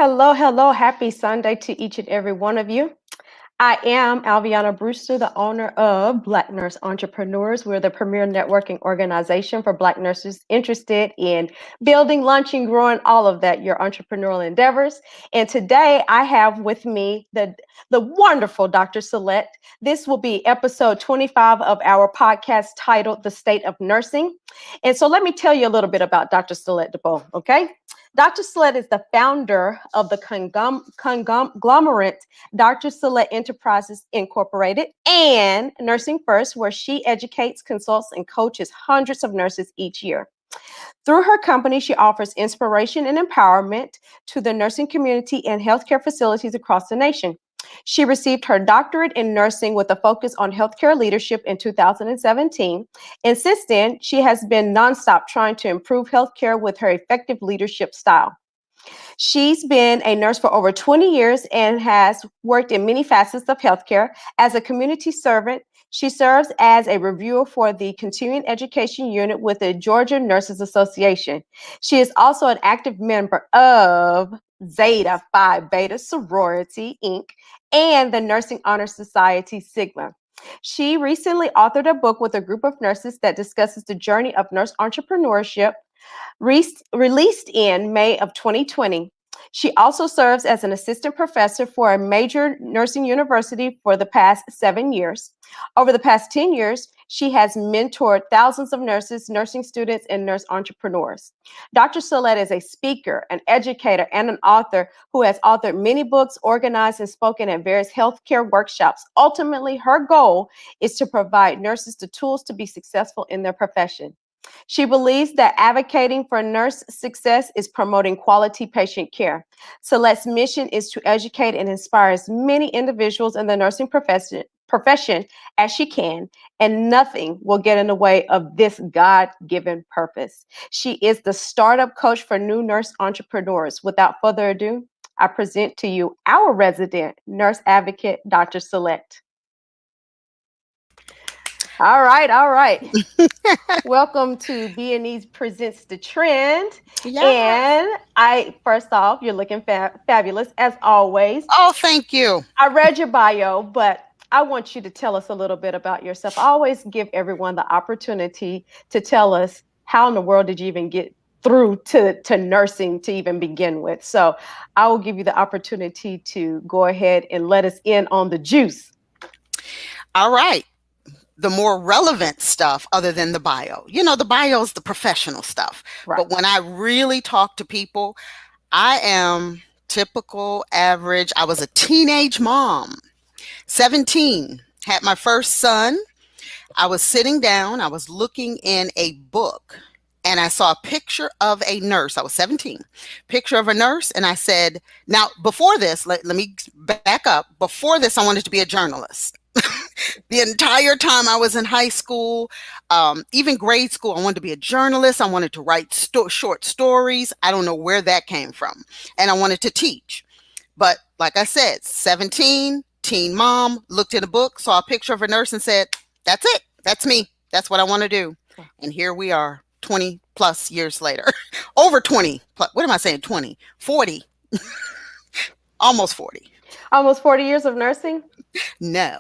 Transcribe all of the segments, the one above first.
Hello, hello. Happy Sunday to each and every one of you. I am Alviana Brewster, the owner of Black Nurse Entrepreneurs. We're the premier networking organization for Black nurses interested in building, launching, growing, all of that, your entrepreneurial endeavors. And today I have with me the wonderful Dr. Sylette. This will be episode 25 of our podcast titled The State of Nursing. And so let me tell you a little bit about Dr. Sylette DeBois, okay? Dr. Sylette is the founder of the conglomerate Sylette Enterprises Incorporated and Nursing First, where she educates, consults, and coaches hundreds of nurses each year. Through her company, she offers inspiration and empowerment to the nursing community and healthcare facilities across the nation. She received her doctorate in nursing with a focus on healthcare leadership in 2017. And since then, she has been nonstop trying to improve healthcare with her effective leadership style. She's been a nurse for over 20 years and has worked in many facets of healthcare. As a community servant, she serves as a reviewer for the continuing education unit with the Georgia Nurses Association. She is also an active member of Zeta Phi Beta Sorority Inc. and the Nursing Honor Society Sigma. She recently authored a book with a group of nurses that discusses the journey of nurse entrepreneurship, released in May of 2020. She also serves as an assistant professor for a major nursing university for the past 7 years. Over the past 10 years, she has mentored thousands of nurses, nursing students, and nurse entrepreneurs. Dr. Sylette is a speaker, an educator, and an author who has authored many books, organized and spoken at various healthcare workshops. Ultimately, her goal is to provide nurses the tools to be successful in their profession. She believes that advocating for nurse success is promoting quality patient care. Sylette's mission is to educate and inspire as many individuals in the nursing profession as she can, and nothing will get in the way of this God-given purpose. She is the startup coach for new nurse entrepreneurs. Without further ado, I present to you our resident nurse advocate, Dr. Sylette. All right. Welcome to B&E's Presents the Trend. Yeah. And first off, you're looking fabulous as always. Oh, thank you. I read your bio, but I want you to tell us a little bit about yourself. I always give everyone the opportunity to tell us how in the world did you even get through to nursing to even begin with. So I will give you the opportunity to go ahead and let us in on the juice. All right. The more relevant stuff other than the bio. The bio is the professional stuff. Right. But when I really talk to people, I am typical, average. I was a teenage mom, 17, had my first son. I was sitting down, I was looking in a book, and I saw a picture of a nurse. I was 17, picture of a nurse. And I said, now, before this, let me back up. Before this, I wanted to be a journalist. The entire time I was in high school, even grade school, I wanted to be a journalist. I wanted to write short stories. I don't know where that came from. And I wanted to teach. But like I said, 17, teen mom, looked in a book, saw a picture of a nurse and said, that's it. That's me. That's what I want to do. And here we are 20 plus years later. Over 20. What am I saying? 20, 40. Almost 40. Almost 40 years of nursing? No.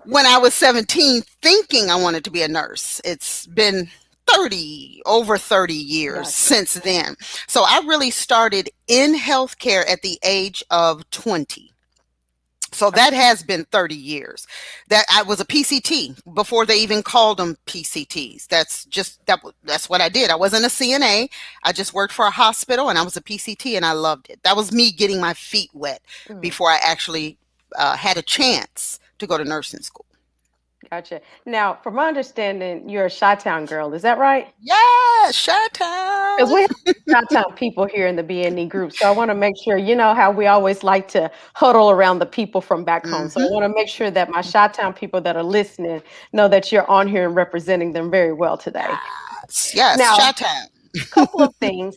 When I was 17, thinking I wanted to be a nurse, it's been over 30 years since then. So I really started in healthcare at the age of 20. So that has been 30 years. That I was a PCT before they even called them PCTs. That's what I did. I wasn't a CNA. I just worked for a hospital and I was a PCT and I loved it. That was me getting my feet wet before I actually had a chance to go to nursing school. Gotcha. Now, from my understanding, you're a Chi-Town girl. Is that right? Yeah, Chi-Town. Because we have Chi-Town people here in the B&E group. So I want to make sure, you know how we always like to huddle around the people from back home. So I want to make sure that my Chi-Town people that are listening know that you're on here and representing them very well today. Yes, now, Chi-Town. A couple of things.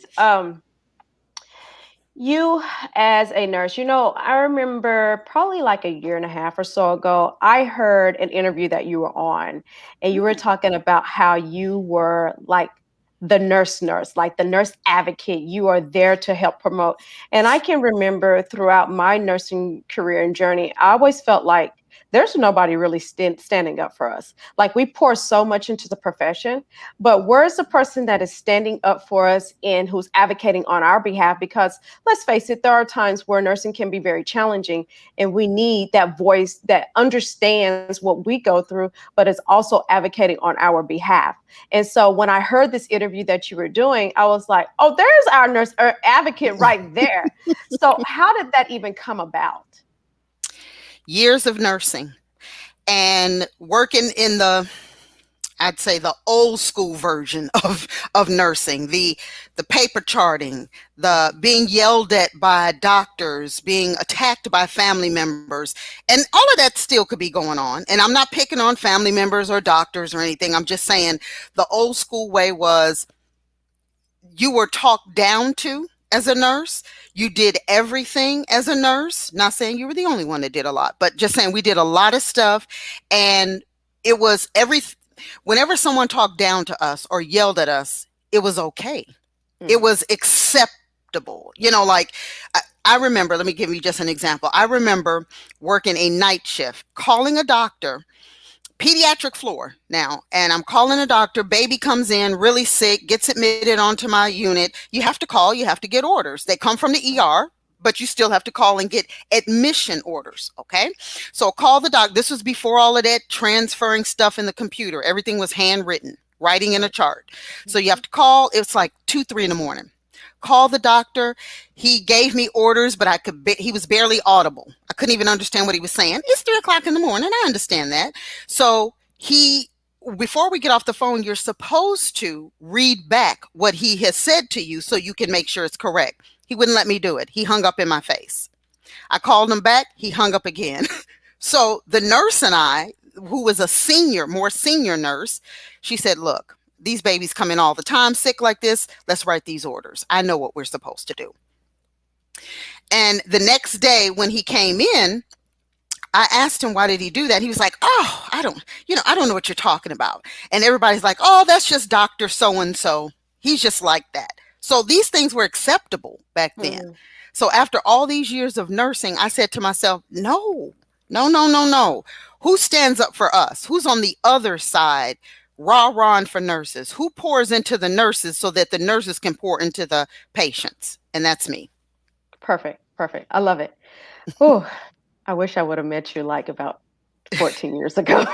You as a nurse, I remember probably like a year and a half or so ago, I heard an interview that you were on, and you were talking about how you were like the nurse, like the nurse advocate. You are there to help promote. And I can remember throughout my nursing career and journey, I always felt like there's nobody really standing up for us. Like we pour so much into the profession, but where's the person that is standing up for us and who's advocating on our behalf? Because let's face it, there are times where nursing can be very challenging, and we need that voice that understands what we go through, but is also advocating on our behalf. And so when I heard this interview that you were doing, I was like, oh, there's our nurse advocate right there. So how did that even come about? Years of nursing and working in I'd say the old school version of nursing, the paper charting, the being yelled at by doctors, being attacked by family members, and all of that still could be going on. And I'm not picking on family members or doctors or anything. I'm just saying the old school way was you were talked down to as a nurse. You did everything as a nurse. Not saying you were the only one that did a lot, but just saying we did a lot of stuff. And it was whenever someone talked down to us or yelled at us, it was okay. It was acceptable. Like I remember, let me give you just an example. I remember working a night shift, calling a doctor, pediatric floor now, and I'm calling a doctor. Baby comes in really sick, gets admitted onto my unit. You have to call, you have to get orders. They come from the ER, but you still have to call and get admission orders. Okay. So call the doc. This was before all of that transferring stuff in the computer. Everything was handwritten, writing in a chart. So you have to call. It's like 2, 3 in the morning. Call the doctor. He gave me orders, but he was barely audible. I couldn't even understand what he was saying. It's 3 o'clock in the morning. I understand that. So before we get off the phone, you're supposed to read back what he has said to you so you can make sure it's correct. He wouldn't let me do it. He hung up in my face. I called him back. He hung up again. So the nurse and I, who was a more senior nurse, she said, look, these babies come in all the time sick like this. Let's write these orders. I know what we're supposed to do. And the next day when he came in, I asked him, why did he do that? He was like, oh, I don't know what you're talking about. And everybody's like, oh, that's just Dr. So-and-so. He's just like that. So these things were acceptable back then. So after all these years of nursing, I said to myself, no. Who stands up for us? Who's on the other side, rah-rahing for nurses? Who pours into the nurses so that the nurses can pour into the patients? And that's me. Perfect. I love it. Oh, I wish I would have met you like about 14 years ago.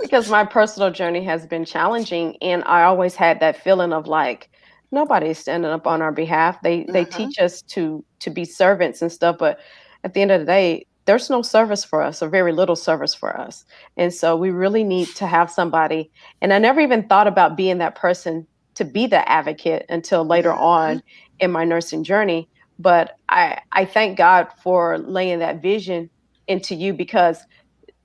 Because my personal journey has been challenging, and I always had that feeling of like, nobody's standing up on our behalf. They teach us to be servants and stuff, but at the end of the day, there's no service for us, or very little service for us. And so we really need to have somebody. And I never even thought about being that person to be the advocate until later on in my nursing journey. But I thank God for laying that vision into you, because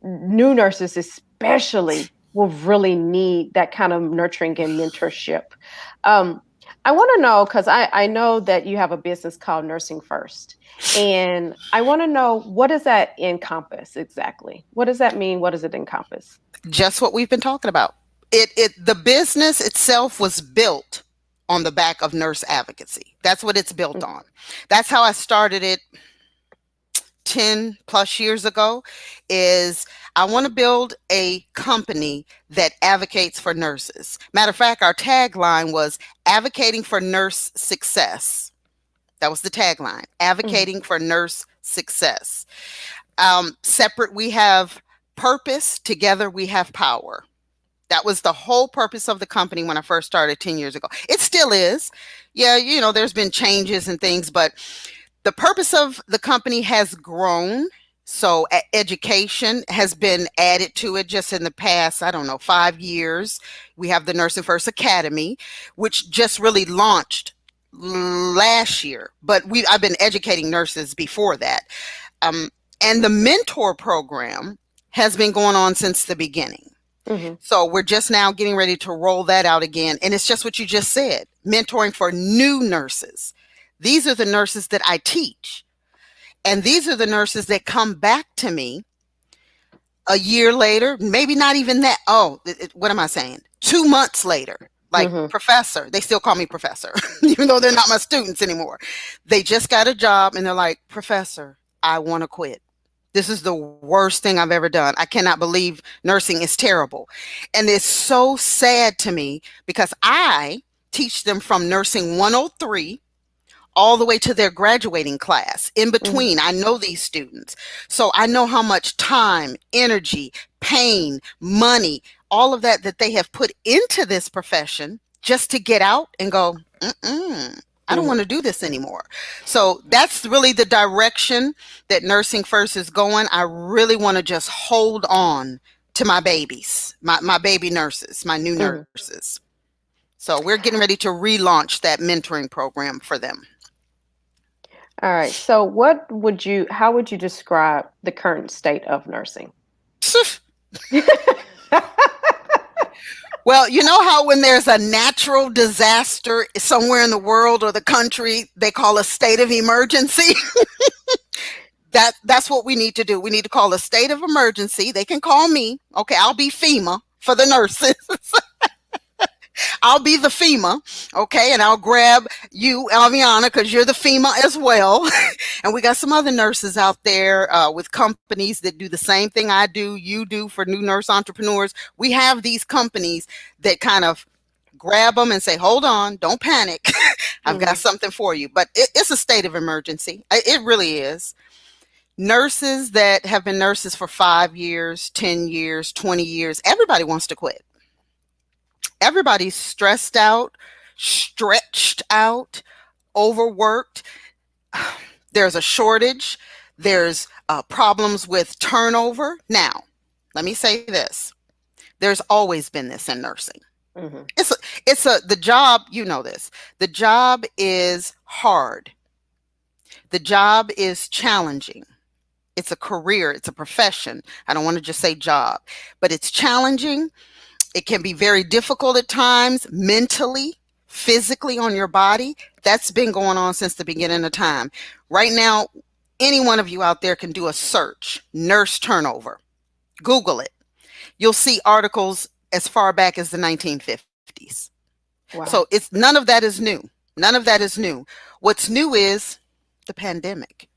new nurses especially will really need that kind of nurturing and mentorship. I want to know, because I know that you have a business called Nursing First, and I want to know, what does that encompass exactly? What does that mean? What does it encompass? Just what we've been talking about. The business itself was built on the back of nurse advocacy. That's what it's built on. That's how I started it 10 plus years ago. Is I want to build a company that advocates for nurses. Matter of fact, our tagline was advocating for nurse success. That was the tagline, advocating for nurse success. Separate, we have purpose. Together, we have power. That was the whole purpose of the company when I first started 10 years ago. It still is. Yeah, there's been changes and things, but the purpose of the company has grown. So education has been added to it just in the past, 5 years. We have the Nursing First Academy, which just really launched last year, but I've been educating nurses before that. And the mentor program has been going on since the beginning. So we're just now getting ready to roll that out again. And it's just what you just said, mentoring for new nurses. These are the nurses that I teach. And these are the nurses that come back to me a year later, maybe not even that. What am I saying? 2 months later, like Mhm. professor. They still call me professor, even though they're not my students anymore. They just got a job and they're like, Professor, I want to quit. This is the worst thing I've ever done. I cannot believe nursing is terrible. And it's so sad to me because I teach them from nursing 103 all the way to their graduating class. In Mhm. between, I know these students. So I know how much time, energy, pain, money, all of that that they have put into this profession just to get out and go, I don't want Mhm. to do this anymore. So that's really the direction that Nursing First is going. I really want to just hold on to my babies, my baby nurses, my new Mhm. nurses. So we're getting ready to relaunch that mentoring program for them. All right. So how would you describe the current state of nursing? Well, you know how when there's a natural disaster somewhere in the world or the country, they call a state of emergency? That's what we need to do. We need to call a state of emergency. They can call me. Okay, I'll be FEMA for the nurses. I'll be the FEMA, okay, and I'll grab you, Alviana, because you're the FEMA as well. And we got some other nurses out there with companies that do the same thing I do, you do for new nurse entrepreneurs. We have these companies that kind of grab them and say, hold on, don't panic. I've got Mhm. something for you. But it's a state of emergency. It really is. Nurses that have been nurses for 5 years, 10 years, 20 years, everybody wants to quit. Everybody's stressed out, stretched out, overworked. There's a shortage. There's problems with turnover. Now, let me say this. There's always been this in nursing. Mhm. The job, you know this. The job is hard. The job is challenging. It's a career, it's a profession. I don't want to just say job, but it's challenging. It can be very difficult at times, mentally, physically on your body. That's been going on since the beginning of time. Right now, any one of you out there can do a search, nurse turnover. Google it. You'll see articles as far back as the 1950s. So Wow. it's none of that is new. None of that is new. What's new is the pandemic.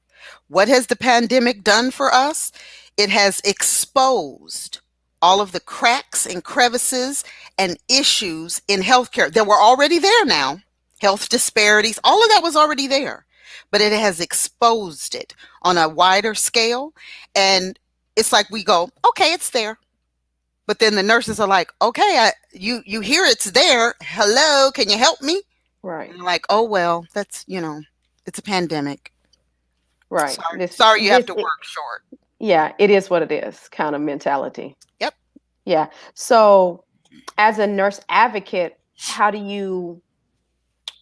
What has the pandemic done for us? It has exposed all of the cracks and crevices and issues in healthcare that were already there now. Health disparities, all of that was already there, but it has exposed it on a wider scale. And it's like we go, okay, it's there. But then the nurses are like, okay, you hear it's there. Hello, can you help me? Right. And you're like, oh, well, it's a pandemic. Right. Sorry, you have to work short. Yeah, it is what it is kind of mentality. Yep. Yeah. So, as a nurse advocate,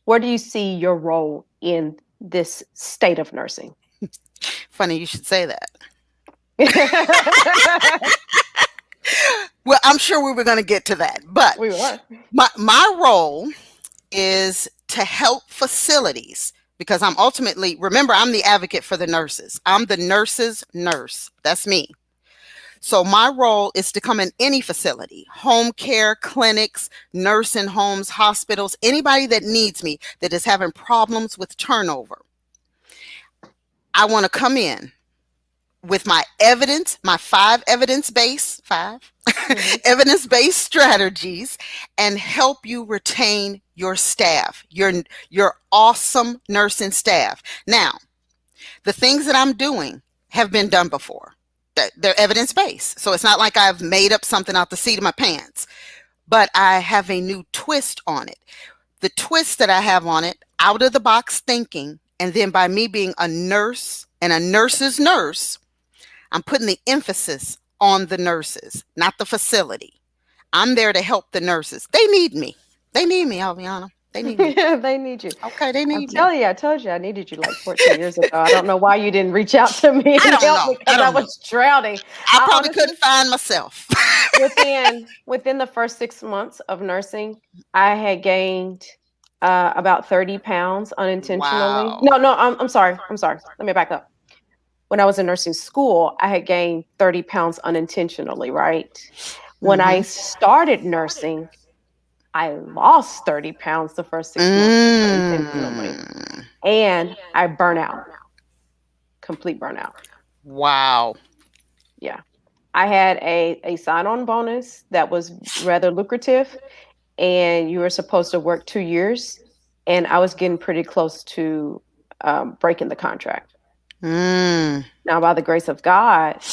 where do you see your role in this state of nursing? Funny you should say that. Well, I'm sure we were going to get to that, but We were. my role is to help facilities because remember, I'm the advocate for the nurses. I'm the nurse's nurse. That's me. So my role is to come in any facility, home care, clinics, nursing homes, hospitals, anybody that needs me that is having problems with turnover. I want to come in with my evidence, my five evidence-based strategies and help you retain your staff, your awesome nursing staff. Now, the things that I'm doing have been done before. They're evidence-based. So it's not like I've made up something out the seat of my pants, but I have a new twist on it. The twist that I have on it, out of the box thinking, and then by me being a nurse and a nurse's nurse, I'm putting the emphasis on the nurses, not the facility. I'm there to help the nurses. They need me. They need me, Alviana. They need me. They need you. Okay, they I'm need me. telling you, I told you I needed you like 14 years ago. I don't know why you didn't reach out to me I and don't help know. me because I was drowning. I I probably honestly, couldn't find myself. within the first 6 months of nursing, I had gained about 30 pounds unintentionally. Wow. No, I'm sorry. I'm sorry. Let me back up. When I was in nursing school, I had gained 30 pounds unintentionally, right? When I Mhm. started nursing, I lost 30 pounds the first 6 months intentionally. Mm. And I burn out, complete burnout. Wow. Yeah. I had a sign-on bonus that was rather lucrative, and you were supposed to work 2 years, and I was getting pretty close to breaking the contract. Mm. Now, by the grace of God,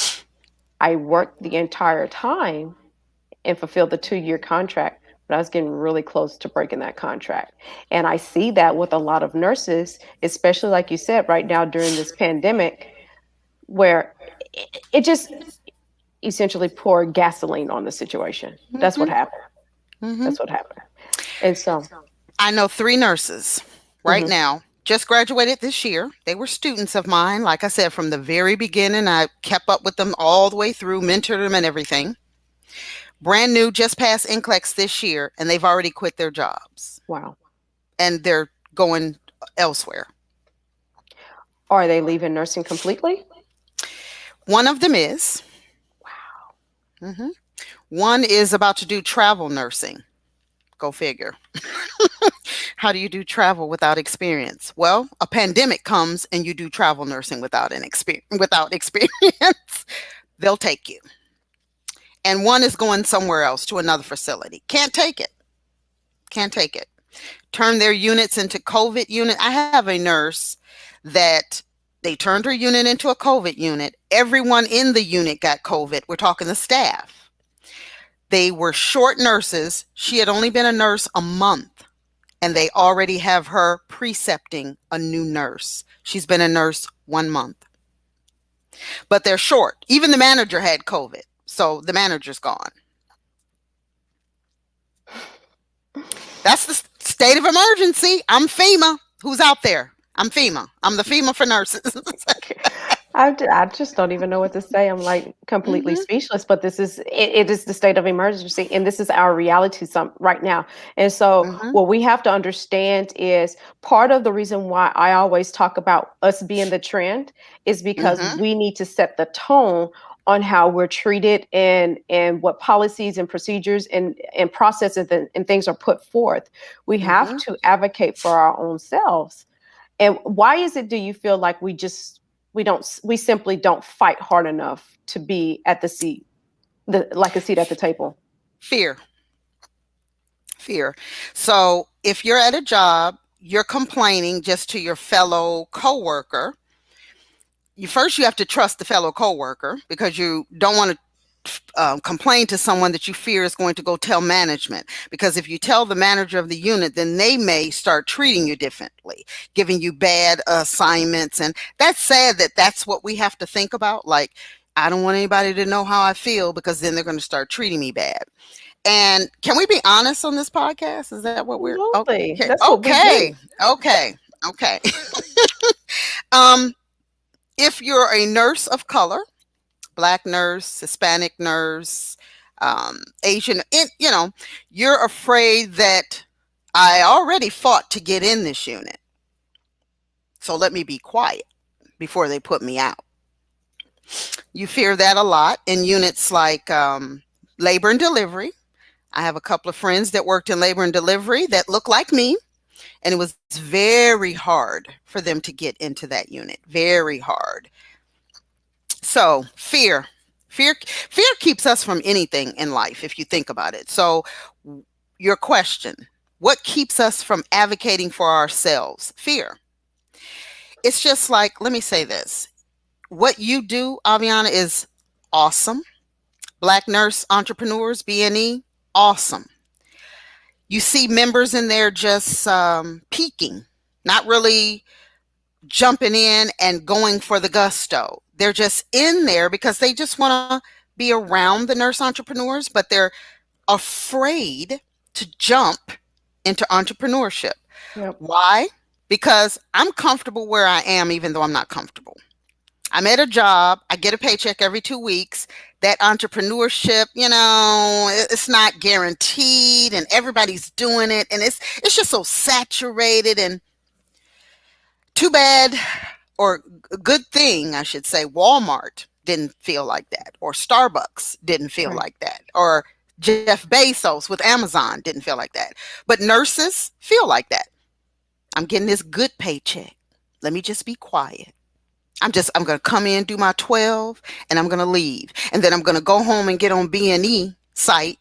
I worked the entire time and fulfilled the 2-year contract, but I was getting really close to breaking that contract. And I see that with a lot of nurses, especially like you said, right now during this pandemic, where it just essentially poured gasoline on the situation. That's what Mm-hmm. happened. Mm-hmm. That's what happened. And so, I know 3 nurses right mhm, now, just graduated this year. They were students of mine. Like I said, from the very beginning, I kept up with them all the way through, mentored them and everything. Brand new, just passed NCLEX this year, and they've already quit their jobs wow. and they're going elsewhere. Are they leaving nursing completely? One of them is. Wow. Mhm. One is about to do travel nursing. Go figure. How do you do travel without experience? Well, a pandemic comes and you do travel nursing without experience. They'll take you. And one is going somewhere else to another facility. Can't take it. Can't take it. Turn their units into COVID unit. I have a nurse that they turned her unit into a COVID unit. Everyone in the unit got COVID. We're talking the staff. They were short nurses. She had only been a nurse a month, and they already have her precepting a new nurse. She's been a nurse 1 month. But they're short. Even the manager had COVID. So the manager's gone. That's the state of emergency. I'm FEMA. Who's out there? I'm FEMA. I'm the FEMA for nurses. I just don't even know what to say. I'm like completely Mhm. speechless, but it is the state of emergency, and this is our reality right now. And so Mhm. what we have to understand is part of the reason why I always talk about us being the trend is because Mhm. we need to set the tone on how we're treated and what policies and procedures and processes and things are put forth. We have Mhm. to advocate for our own selves. And why is it, do you feel like we simply don't fight hard enough to be at the seat, like a seat at the table? Fear. Fear. So if you're at a job, you're complaining just to your fellow coworker. You have to trust the fellow coworker because you don't want to complain to someone that you fear is going to go tell management. Because if you tell the manager of the unit, then they may start treating you differently, giving you bad assignments. And that's sad that that's what we have to think about. Like, I don't want anybody to know how I feel because then they're going to start treating me bad. And can we be honest on this podcast? Is that what we're Absolutely. okay? That's what we Okay. do. Okay. Okay. um, if you're a nurse of color, Black nurse, Hispanic nurse, Asian, you're afraid that I already fought to get in this unit. So let me be quiet before they put me out. You fear that a lot in units like labor and delivery. I have a couple of friends that worked in labor and delivery that look like me, and it was very hard for them to get into that unit. Very hard. So fear keeps us from anything in life if you think about it. So your question, what keeps us from advocating for ourselves? Fear. It's just like, let me say this. What you do, Aviana, is awesome. Black nurse entrepreneurs, BNE, awesome. You see members in there just peaking, not really jumping in and going for the gusto. They're just in there because they just want to be around the nurse entrepreneurs, but they're afraid to jump into entrepreneurship. Yep. Why? Because I'm comfortable where I am, even though I'm not comfortable. I'm at a job, I get a paycheck every 2 weeks. That entrepreneurship, it's not guaranteed and everybody's doing it. And it's just so saturated and too bad or a good thing, I should say, Walmart didn't feel like that, or Starbucks didn't feel Right. like that, or Jeff Bezos with Amazon didn't feel like that. But nurses feel like that. I'm getting this good paycheck. Let me just be quiet. I'm going to come in, do my 12, and I'm going to leave. And then I'm going to go home and get on B&E site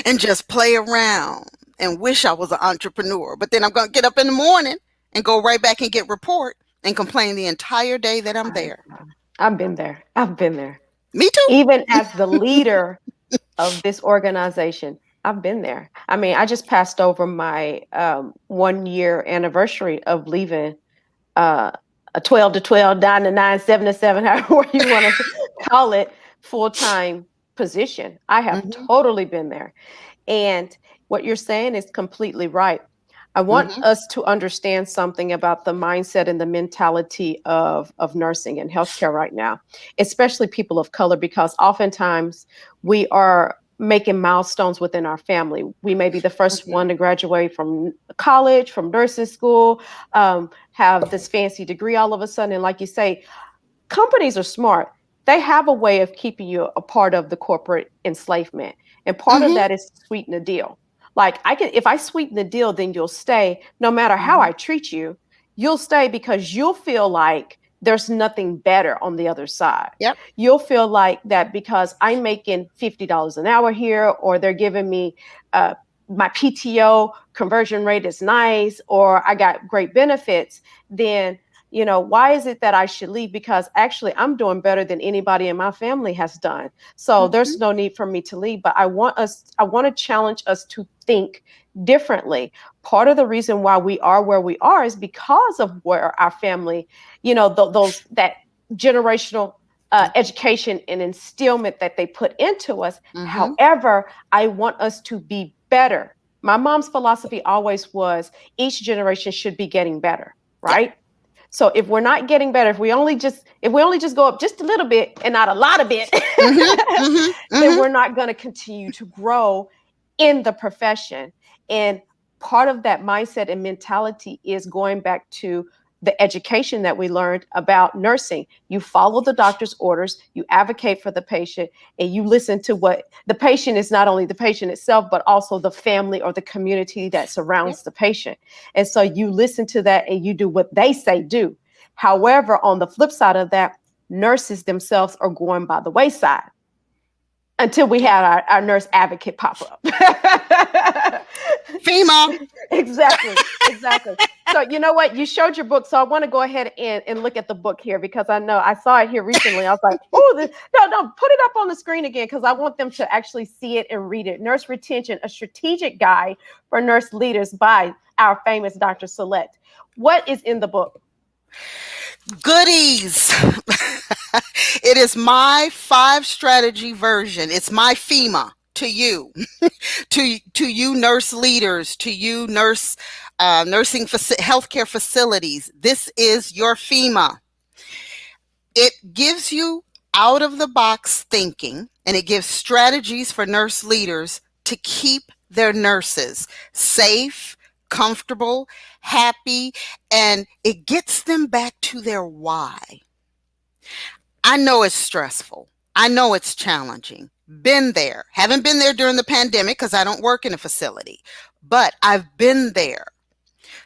and just play around and wish I was an entrepreneur. But then I'm going to get up in the morning and go right back and get report and complain the entire day that I'm there. I've been there. Me too. Even as the leader of this organization, I've been there. I mean, I just passed over my 1-year anniversary of leaving a 12 to 12, 9 to 9, 7 to 7, however you want to call it, full-time position. I have totally been there. And what you're saying is completely right. I want us to understand something about the mindset and the mentality of nursing and healthcare right now, especially people of color, because oftentimes we are making milestones within our family. We may be the first one to graduate from college, from nursing school, have this fancy degree all of a sudden. And like you say, companies are smart. They have a way of keeping you a part of the corporate enslavement. And part of that is to sweeten the deal. Like if I sweeten the deal, then you'll stay. No matter how I treat you, you'll stay because you'll feel like there's nothing better on the other side. Yep. You'll feel like that because I'm making $50 an hour here, or they're giving me my PTO conversion rate is nice, or I got great benefits, then why is it that I should leave? Because actually I'm doing better than anybody in my family has done. So there's no need for me to leave. But I want to challenge us to think differently. Part of the reason why we are where we are is because of where our family, that generational education and instillment that they put into us. However, I want us to be better. My mom's philosophy always was each generation should be getting better, right? So if we're not getting better, if we only just go up just a little bit and not a lot of it, then we're not going to continue to grow in the profession. And part of that mindset and mentality is going back to the education that we learned about nursing. You follow the doctor's orders, you advocate for the patient, and you listen to what the patient is, not only the patient itself, but also the family or the community that surrounds the patient. And so you listen to that and you do what they say do. However, on the flip side of that, nurses themselves are going by the wayside until we had our nurse advocate pop up. FEMA. Exactly. So you know what? You showed your book, so I want to go ahead and look at the book here, because I know I saw it here recently. I was like, no, put it up on the screen again, because I want them to actually see it and read it. Nurse Retention, a strategic guide for nurse leaders by our famous Dr. Sylette. What is in the book? Goodies. It is my 5-strategy version. It's my FEMA to you, to you nurse leaders, to you nursing healthcare facilities. This is your FEMA. It gives you out of the box thinking, and it gives strategies for nurse leaders to keep their nurses safe, comfortable, happy, and it gets them back to their why. I know it's stressful. I know it's challenging. Been there. Haven't been there during the pandemic because I don't work in a facility, but I've been there.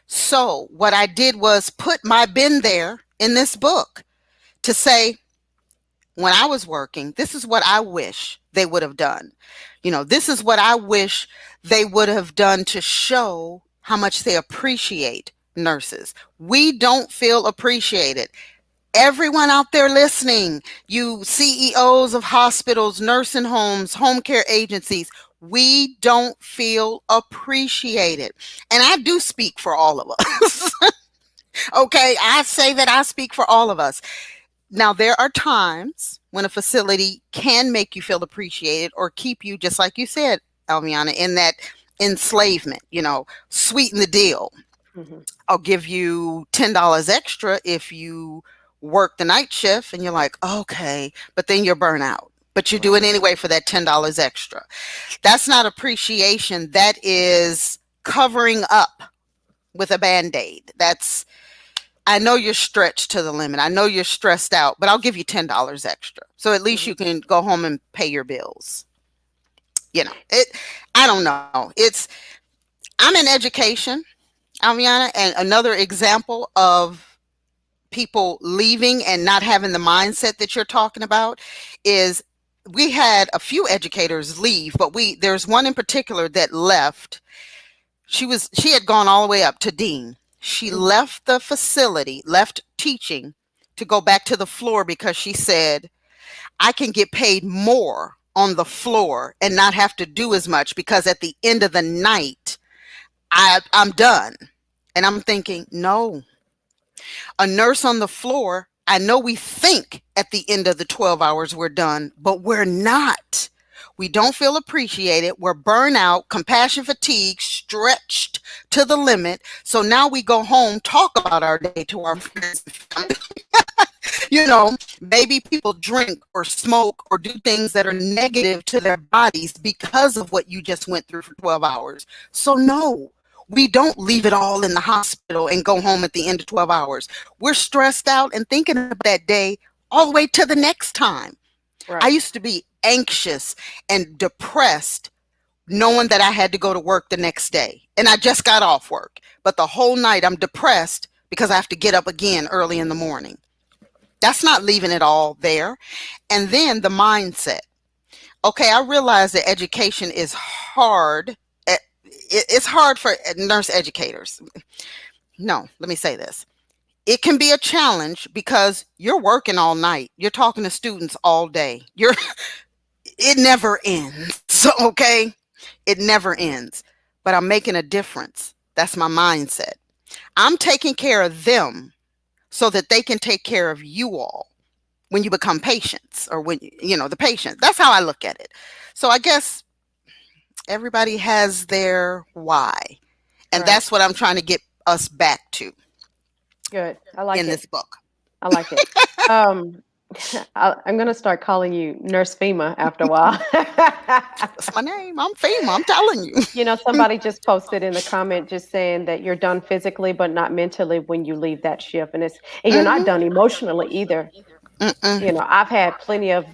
So what I did was put my been there in this book to say, when I was working, this is what I wish they would have done. This is what I wish they would have done to show how much they appreciate nurses. We don't feel appreciated. Everyone out there listening, you CEOs of hospitals, nursing homes, home care agencies, we don't feel appreciated. And I do speak for all of us. Okay, I say that I speak for all of us. Now, there are times when a facility can make you feel appreciated or keep you, just like you said, Alviana, in that enslavement, sweeten the deal. I'll give you $10 extra if you work the night shift, and you're like, okay, but then you're burnt out. But you do it anyway for that $10 extra. That's not appreciation. That is covering up with a Band-Aid. I know you're stretched to the limit. I know you're stressed out, but I'll give you $10 extra. So at least you can go home and pay your bills. I don't know. I'm in education, Alviana, and another example of people leaving and not having the mindset that you're talking about is we had a few educators leave, but there's one in particular that left. She had gone all the way up to dean. She left the facility, left teaching to go back to the floor because she said, I can get paid more on the floor and not have to do as much because at the end of the night, I'm done. And I'm thinking, no, a nurse on the floor, I know we think at the end of the 12 hours we're done, but we're not. We don't feel appreciated. We're burnt out, compassion fatigue, stretched to the limit. So now we go home, talk about our day to our friends and family. Maybe people drink or smoke or do things that are negative to their bodies because of what you just went through for 12 hours. So no, we don't leave it all in the hospital and go home at the end of 12 hours. We're stressed out and thinking about that day all the way to the next time. Right. I used to be anxious and depressed knowing that I had to go to work the next day. And I just got off work. But the whole night I'm depressed because I have to get up again early in the morning. That's not leaving it all there. And then the mindset. Okay, I realize that education is hard. It's hard for nurse educators. No, let me say this. It can be a challenge because you're working all night. You're talking to students all day. It never ends. So, okay, it never ends. But I'm making a difference. That's my mindset. I'm taking care of them so that they can take care of you all when you become patients or when, the patient. That's how I look at it. So I guess everybody has their why. And that's what I'm trying to get us back to. Good. I like it. In this book. I like it. I'm going to start calling you Nurse Fema after a while. That's my name. I'm Fema. I'm telling you. Somebody just posted in the comment just saying that you're done physically, but not mentally when you leave that shift. And you're not done emotionally either. I've had plenty of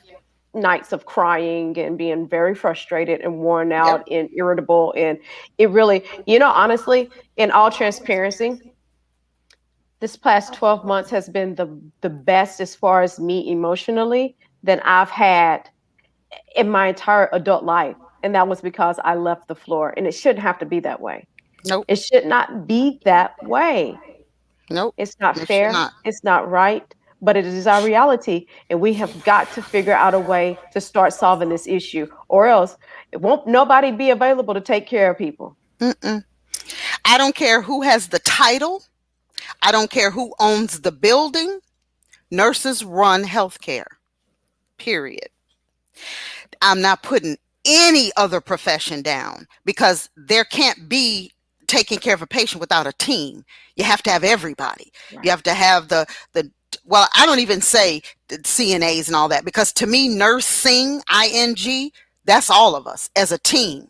nights of crying and being very frustrated and worn out and irritable. And it really, honestly, in all transparency, this past 12 months has been the best as far as me emotionally than I've had in my entire adult life. And that was because I left the floor. And it shouldn't have to be that way. Nope. It should not be that way. Nope. It's not fair. It's not right. But it is our reality. And we have got to figure out a way to start solving this issue. Or else it won't nobody be available to take care of people. I don't care who has the title. I don't care who owns the building. Nurses run healthcare, period. I'm not putting any other profession down because there can't be taking care of a patient without a team. You have to have everybody. Right. You have to have well, I don't even say the CNAs and all that because to me, nursing, ING, that's all of us as a team.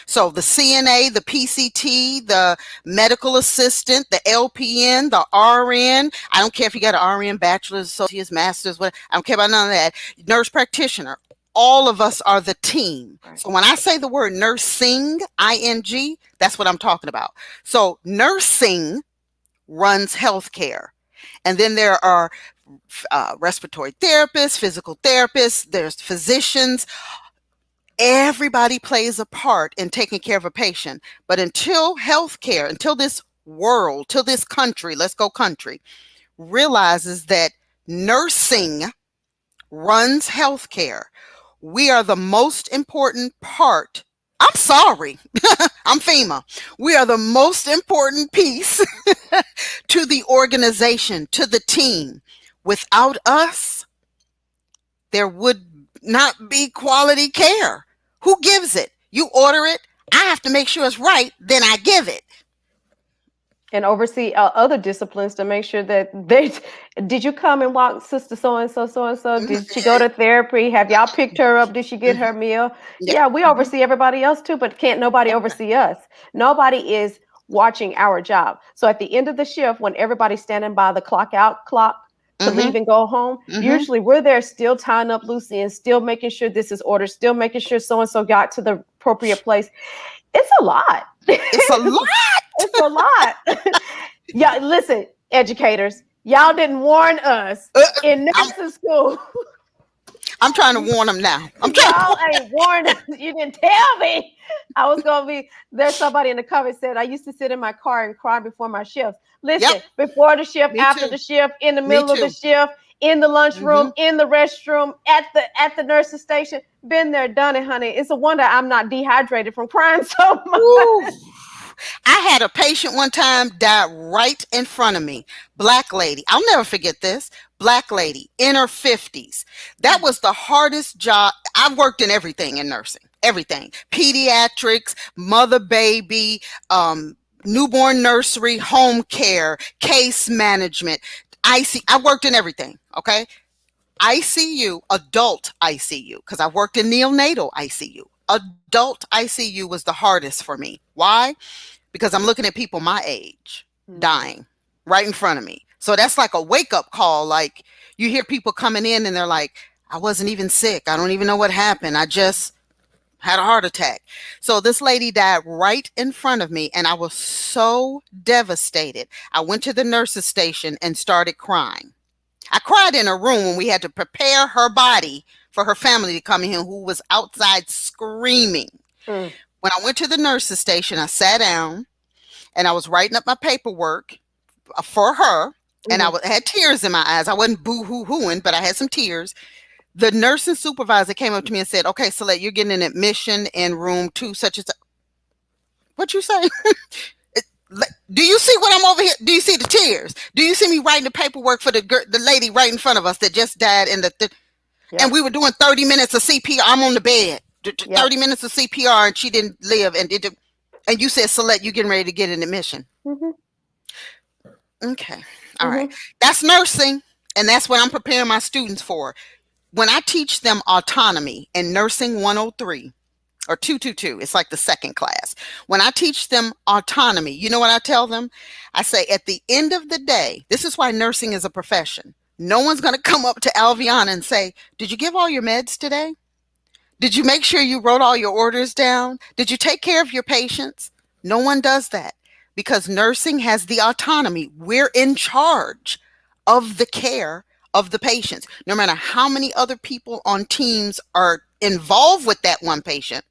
So the CNA, the PCT, the medical assistant, the LPN, the RN, I don't care if you got an RN, bachelor's, associate's, master's, I don't care about none of that. Nurse practitioner, all of us are the team. Right. So when I say the word nursing, ING, that's what I'm talking about. So nursing runs healthcare. And then there are respiratory therapists, physical therapists, there's physicians. Everybody plays a part in taking care of a patient. But until healthcare, until this world, till this country, let's go country, realizes that nursing runs healthcare, we are the most important part. I'm sorry, I'm FEMA. We are the most important piece to the organization, to the team. Without us, there would not be quality care. Who gives it? You order it. I have to make sure it's right. Then I give it. And oversee other disciplines to make sure that did you come and walk sister so-and-so? Did she go to therapy? Have y'all picked her up? Did she get her meal? Yeah, we oversee everybody else too, but can't nobody oversee us. Nobody is watching our job. So at the end of the shift, when everybody's standing by the clock to leave and go home, usually we're there still tying up loose ends, still making sure this is ordered, still making sure so-and-so got to the appropriate place. It's a lot. It's a lot. It's a lot. Yeah, listen, educators, y'all didn't warn us in I'm, nursing school. I'm trying to warn them now. I'm trying to Y'all ain't warned us. You didn't tell me. I was gonna be there's somebody in the comment said I used to sit in my car and cry before my shifts. Listen, Yep. before the shift, Me after too. the shift, in the Me middle of the too. shift, in the lunchroom, Hmm. in the restroom, at the nurse's station. Been there, done it, honey. It's a wonder I'm not dehydrated from crying so much. Woo. I had a patient one time die right in front of me. Black lady. I'll never forget this. Black lady in her 50s. That was the hardest job. I've worked in everything in nursing. Everything. Pediatrics, mother baby, newborn nursery, home care, case management. I worked in everything. Okay. ICU, adult ICU, because I worked in neonatal ICU. Adult ICU was the hardest for me. Why? Because I'm looking at people my age dying right in front of me. So that's like a wake up call. Like you hear people coming in and they're like, I wasn't even sick. I don't even know what happened. I just had a heart attack. So this lady died right in front of me and I was so devastated. I went to the nurse's station and started crying. I cried in her room when we had to prepare her body for her family to come in, who was outside screaming. Mm. When I went to the nurse's station, I sat down and I was writing up my paperwork for her. And I had tears in my eyes. I wasn't boo-hoo-hooing, but I had some tears. The nursing supervisor came up to me and said, okay, Sylette, you're getting an admission in room 2 such as. What you say? Do you see what I'm over here? Do you see the tears? Do you see me writing the paperwork for the lady right in front of us that just died in and we were doing 30 minutes of CPR. I'm on the bed. 30 minutes of CPR and she didn't live. And you said, Sylette, you getting ready to get an admission. Okay. All right. That's nursing. And that's what I'm preparing my students for. When I teach them autonomy in Nursing 103 or 222, it's like the second class. When I teach them autonomy, you know what I tell them? I say, at the end of the day, this is why nursing is a profession. No one's going to come up to Alviana and say, did you give all your meds today? Did you make sure you wrote all your orders down? Did you take care of your patients? No one does that because nursing has the autonomy. We're in charge of the care of the patients. No matter how many other people on teams are involved with that one patient,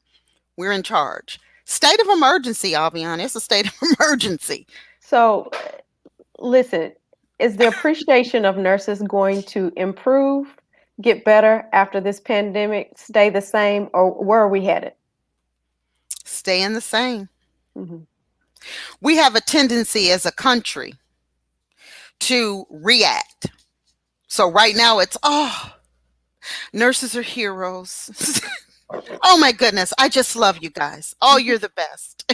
we're in charge. State of emergency, Alviana. It's a state of emergency. So, listen, is the appreciation of nurses going to improve, get better after this pandemic, stay the same, or where are we headed? Staying the same. We have a tendency as a country to react. So right now it's, nurses are heroes. Oh my goodness, I just love you guys. Oh, you're the best.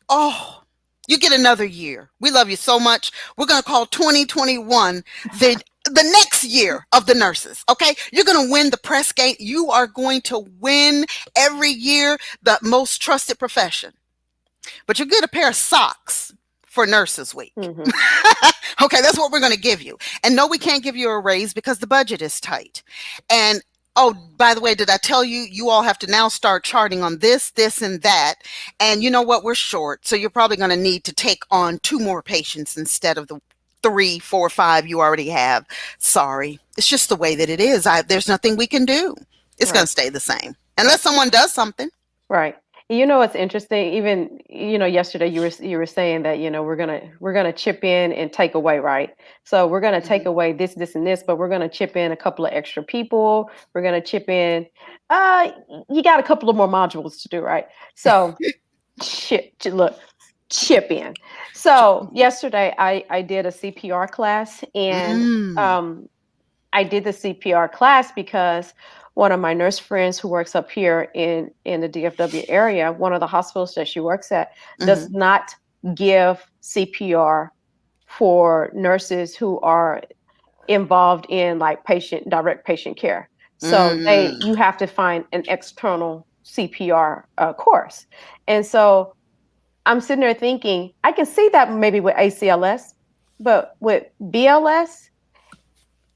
Oh, you get another year. We love you so much. We're going to call 2021 the next year of the nurses. Okay. You're going to win the press gate. You are going to win every year the most trusted profession. But you get a pair of socks for Nurses Week. Okay. That's what we're going to give you. And no, we can't give you a raise because the budget is tight. And oh, by the way, did I tell you, you all have to now start charting on this, this, and that. And you know what? We're short. So you're probably going to need to take on 2 more patients instead of the 3, 4, 5 you already have. Sorry. It's just the way that it is. There's nothing we can do. It's going to stay the same unless someone does something. Right. You know, it's interesting. Even, yesterday you were saying that, we're gonna chip in and take away, right? So we're gonna take away this, and this, but we're gonna chip in a couple of extra people. We're gonna chip in. You got a couple of more modules to do, right? So chip in. So yesterday I did a CPR class, and I did the CPR class because one of my nurse friends who works up here in the DFW area, one of the hospitals that she works at, does not give CPR for nurses who are involved in like direct patient care. So you have to find an external CPR course. And so I'm sitting there thinking, I can see that maybe with ACLS, but with BLS,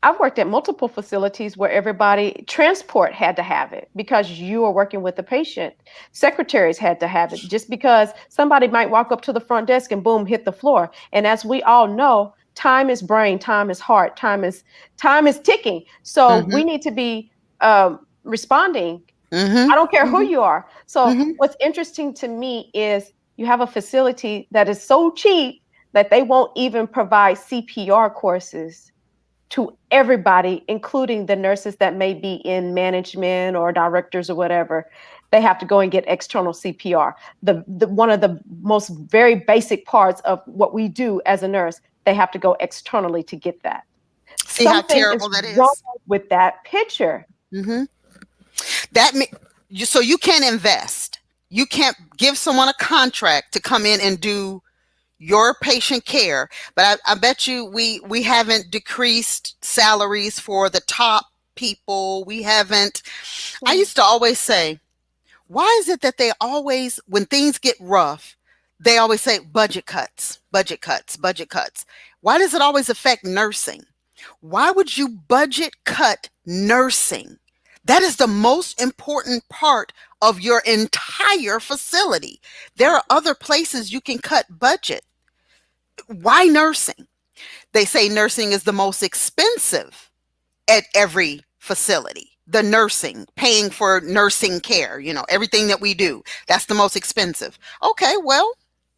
I've worked at multiple facilities where everybody, transport had to have it because you are working with the patient. Secretaries had to have it just because somebody might walk up to the front desk and boom, hit the floor. And as we all know, time is brain, time is heart, time is ticking. So Mm-hmm. we need to be responding. Mm-hmm. I don't care who Mm-hmm. you are. So Mm-hmm. what's interesting to me is you have a facility that is so cheap that they won't even provide CPR courses to everybody, including the nurses that may be in management or directors or whatever. They have to go and get external CPR. The one of the most very basic parts of what we do as a nurse, they have to go externally to get that. See how Something is terrible that wrong is? with that picture. Mm-hmm. So you can't invest. You can't give someone a contract to come in and do your patient care. But I bet you we haven't decreased salaries for the top people. We haven't. I used to always say, why is it that they always, when things get rough, they always say budget cuts, budget cuts, budget cuts? Why does it always affect nursing? Why would you budget cut nursing? That is the most important part of your entire facility. There are other places you can cut budget. Why nursing? They say nursing is the most expensive at every facility. The nursing, paying for nursing care, everything that we do, that's the most expensive. Okay, well,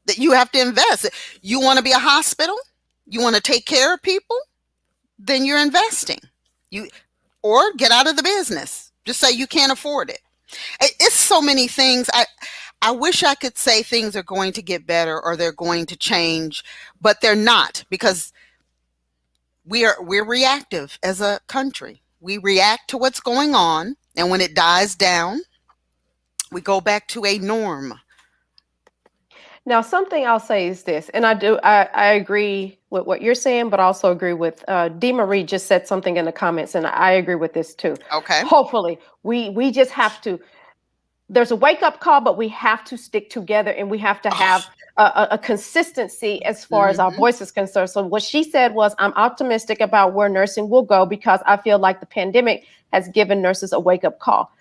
that you have to invest. You want to be a hospital? You want to take care of people? Then you're investing. Or get out of the business. Just say you can't afford it. It's so many things. I wish I could say things are going to get better or they're going to change, but they're not, because we're reactive as a country. We react to what's going on, and when it dies down, we go back to a norm. Now, something I'll say is this, and I agree with what you're saying, but also agree with Dee Marie just said something in the comments, and I agree with this too. Okay. Hopefully, we just have to. There's a wake up call, but we have to stick together, and we have to have a consistency as far as our voice is concerned. So what she said was, I'm optimistic about where nursing will go because I feel like the pandemic has given nurses a wake up call.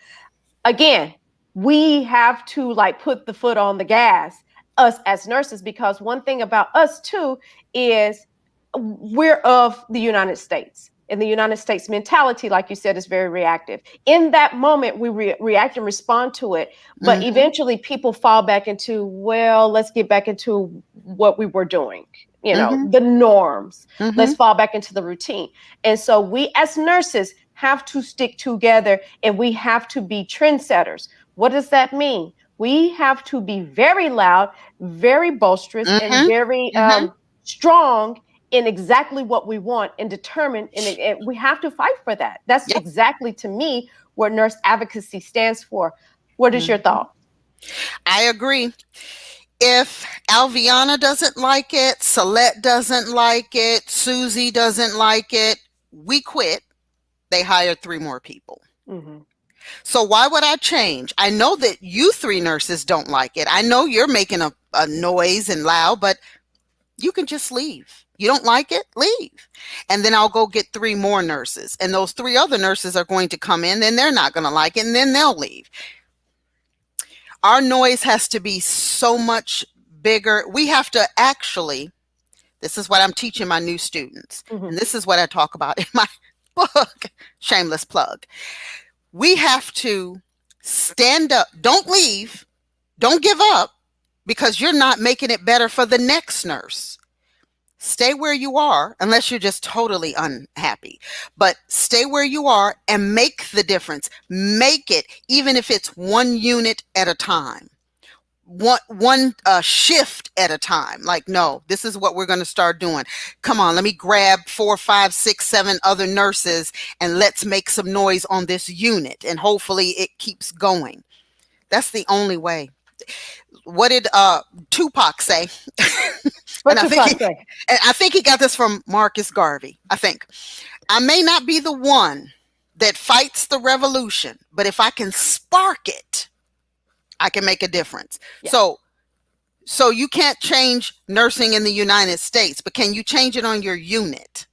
Again, we have to put the foot on the gas, us as nurses, because one thing about us too is we're of the United States. And the United States mentality, like you said, is very reactive. In that moment, we react and respond to it. But eventually people fall back into, well, let's get back into what we were doing, the norms. Let's fall back into the routine. And so we as nurses have to stick together, and we have to be trendsetters. What does that mean? We have to be very loud, very boisterous, and very strong in exactly what we want and determined. And we have to fight for that. That's exactly, to me, what nurse advocacy stands for. What is your thought? I agree. If Alviana doesn't like it, Sylette doesn't like it, Susie doesn't like it, we quit. They hired 3 more people. So why would I change? I know that you 3 nurses don't like it. I know you're making a noise and loud, but you can just leave. You don't like it? Leave. And then I'll go get 3 more nurses. And those 3 other nurses are going to come in, then they're not going to like it, and then they'll leave. Our noise has to be so much bigger. We have to actually, this is what I'm teaching my new students. And this is what I talk about in my book, shameless plug. We have to stand up. Don't leave. Don't give up, because you're not making it better for the next nurse. Stay where you are, unless you're just totally unhappy. But stay where you are and make the difference. Make it, even if it's 1 unit at a time. One shift at a time. Like, no, this is what we're going to start doing. Come on, let me grab 4, 5, 6, 7 other nurses and let's make some noise on this unit, and hopefully it keeps going. That's the only way. What did Tupac say? What and Tupac say? I think he got this from Marcus Garvey. I think, I may not be the one that fights the revolution, but if I can spark it, I can make a difference. Yeah. So you can't change nursing in the United States, but can you change it on your unit?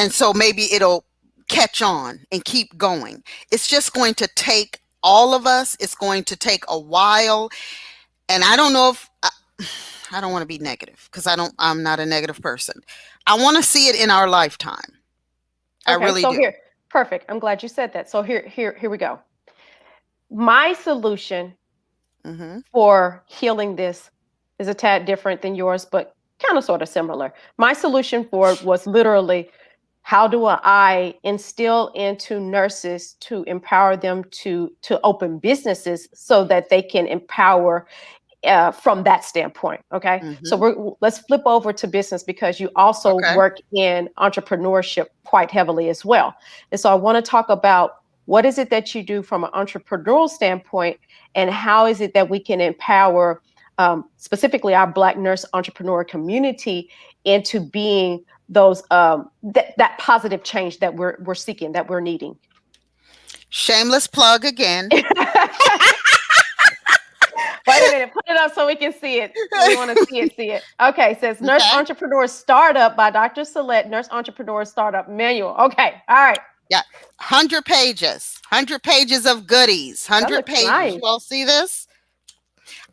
And so maybe it'll catch on and keep going. It's just going to take all of us. It's going to take a while. And I don't know if I don't want to be negative because I'm not a negative person. I want to see it in our lifetime. I really do. Here, perfect. I'm glad you said that. So here we go. My solution for healing this is a tad different than yours, but kind of sort of similar. My solution for it was literally, how do I instill into nurses to empower them to open businesses so that they can empower from that standpoint. Okay. So let's flip over to business, because you also work in entrepreneurship quite heavily as well. And so I want to talk about, what is it that you do from an entrepreneurial standpoint, and how is it that we can empower specifically our Black nurse entrepreneur community into being those that positive change that we're seeking, that we're needing. Shameless plug again. Wait a minute, put it up so we can see it. We want to see it. Okay, it says Nurse Entrepreneur Startup by Dr. Sylette, Nurse Entrepreneur Startup Manual. Okay, all right. Yeah, 100 pages. 100 pages of goodies. 100 pages. Nice. You all see this?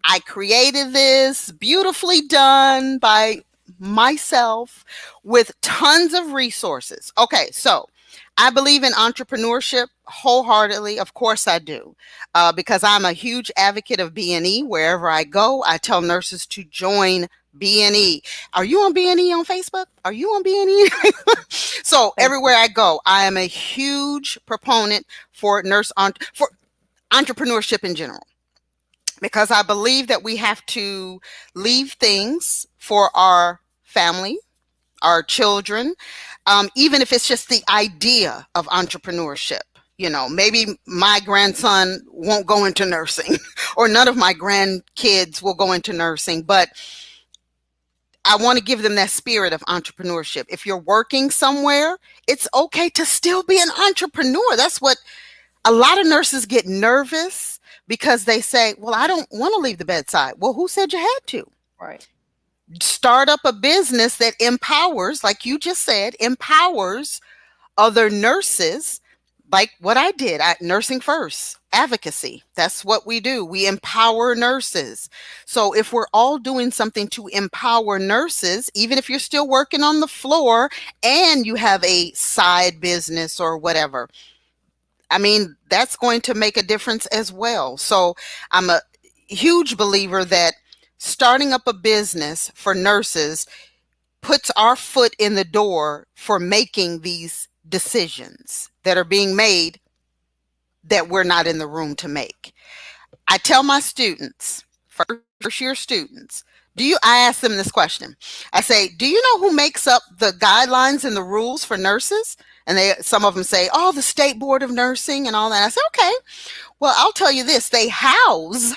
I created this, beautifully done by myself with tons of resources. Okay, so I believe in entrepreneurship wholeheartedly. Of course I do, because I'm a huge advocate of B&E. Wherever I go, I tell nurses to join B&E. Are you on B&E on Facebook? Are you on B&E? So everywhere I go, I am a huge proponent for for entrepreneurship in general, because I believe that we have to leave things for our family, our children, even if it's just the idea of entrepreneurship. You know, maybe my grandson won't go into nursing or none of my grandkids will go into nursing, but I want to give them that spirit of entrepreneurship. If you're working somewhere, it's okay to still be an entrepreneur. That's what a lot of nurses get nervous, because they say, well, I don't want to leave the bedside. Well, who said you had to? Right. Start up a business that empowers, like you just said, empowers other nurses, like what I did at Nursing First, Advocacy. That's what we do. We empower nurses. So if we're all doing something to empower nurses, even if you're still working on the floor and you have a side business or whatever, I mean, that's going to make a difference as well. So I'm a huge believer that starting up a business for nurses puts our foot in the door for making these decisions that are being made that we're not in the room to make. I tell my students, first year students, I ask them this question. I say, do you know who makes up the guidelines and the rules for nurses? And some of them say, oh, the State Board of Nursing and all that. I say, okay, well, I'll tell you this. They house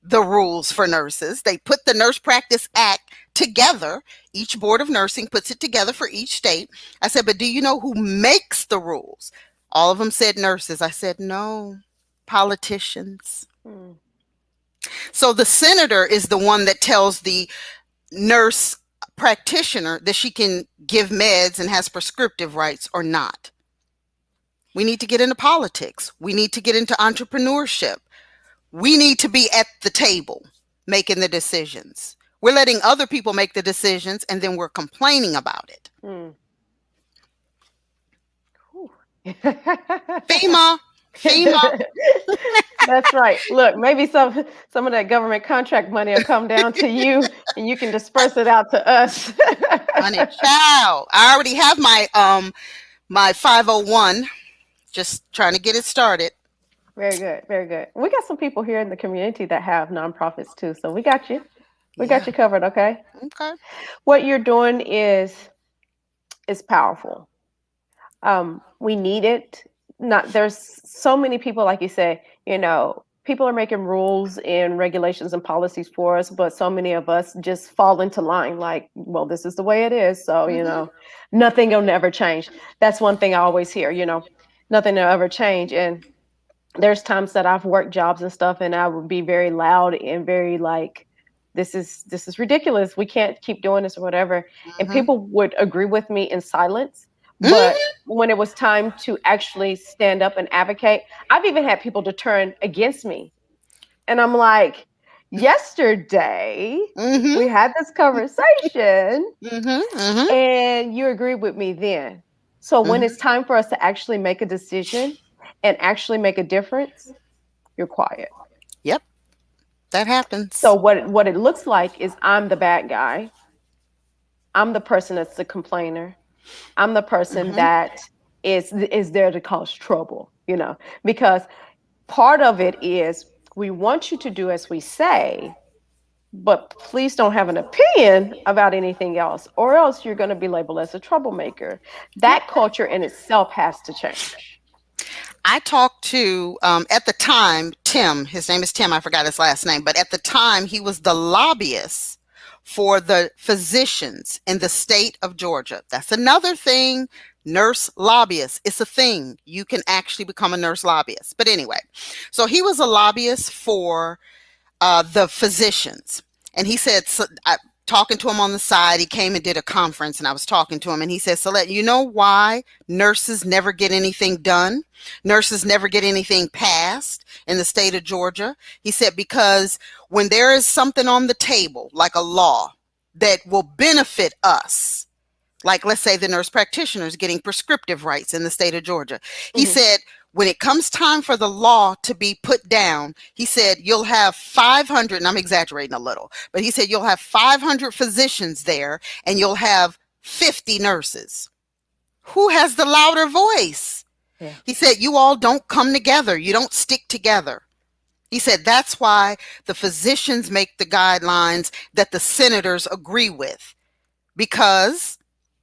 the rules for nurses. They put the Nurse Practice Act together. Each board of nursing puts it together for each state. I said, but do you know who makes the rules? All of them said nurses. I said, no, politicians. So the senator is the one that tells the nurse practitioner that she can give meds and has prescriptive rights or not. We need to get into politics. We need to get into entrepreneurship. We need to be at the table making the decisions. We're letting other people make the decisions, and then we're complaining about it. FEMA. That's right. Look, maybe some of that government contract money will come down to you, and you can disperse it out to us. Honey, child, I already have my my 501. Just trying to get it started. Very good, very good. We got some people here in the community that have nonprofits too, so we got you. We got you covered. Okay. Okay. What you're doing is powerful. We need it. There's so many people, like you say, you know, people are making rules and regulations and policies for us, but so many of us just fall into line like, well, this is the way it is. So, you know, nothing will never change. That's one thing I always hear, you know, nothing will ever change. And there's times that I've worked jobs and stuff, and I would be very loud and very like, this is ridiculous. We can't keep doing this or whatever. And people would agree with me in silence. But when it was time to actually stand up and advocate, I've even had people to turn against me. And I'm like, yesterday Mm-hmm. we had this conversation Mm-hmm. Mm-hmm. and you agreed with me then. So when it's time for us to actually make a decision and actually make a difference, you're quiet. Yep, that happens. So what it looks like is I'm the bad guy. I'm the person that's the complainer. I'm the person that is there to cause trouble, because part of it is we want you to do as we say, but please don't have an opinion about anything else, or else you're going to be labeled as a troublemaker. That culture in itself has to change. I talked to, at the time, Tim. His name is Tim. I forgot his last name. But at the time, he was the lobbyist for the physicians in the state of Georgia. That's another thing. Nurse lobbyist. It's a thing. You can actually become a nurse lobbyist. But anyway, so he was a lobbyist for the physicians. And he said, talking to him on the side, he came and did a conference and I was talking to him and he said, Sylette, you know why nurses never get anything done? Nurses never get anything passed in the state of Georgia. He said, because when there is something on the table, like a law that will benefit us, like let's say the nurse practitioners getting prescriptive rights in the state of Georgia. He said, when it comes time for the law to be put down, he said, you'll have 500, and I'm exaggerating a little, but he said, you'll have 500 physicians there and you'll have 50 nurses. Who has the louder voice? Yeah. He said, you all don't come together. You don't stick together. He said, that's why the physicians make the guidelines that the senators agree with, because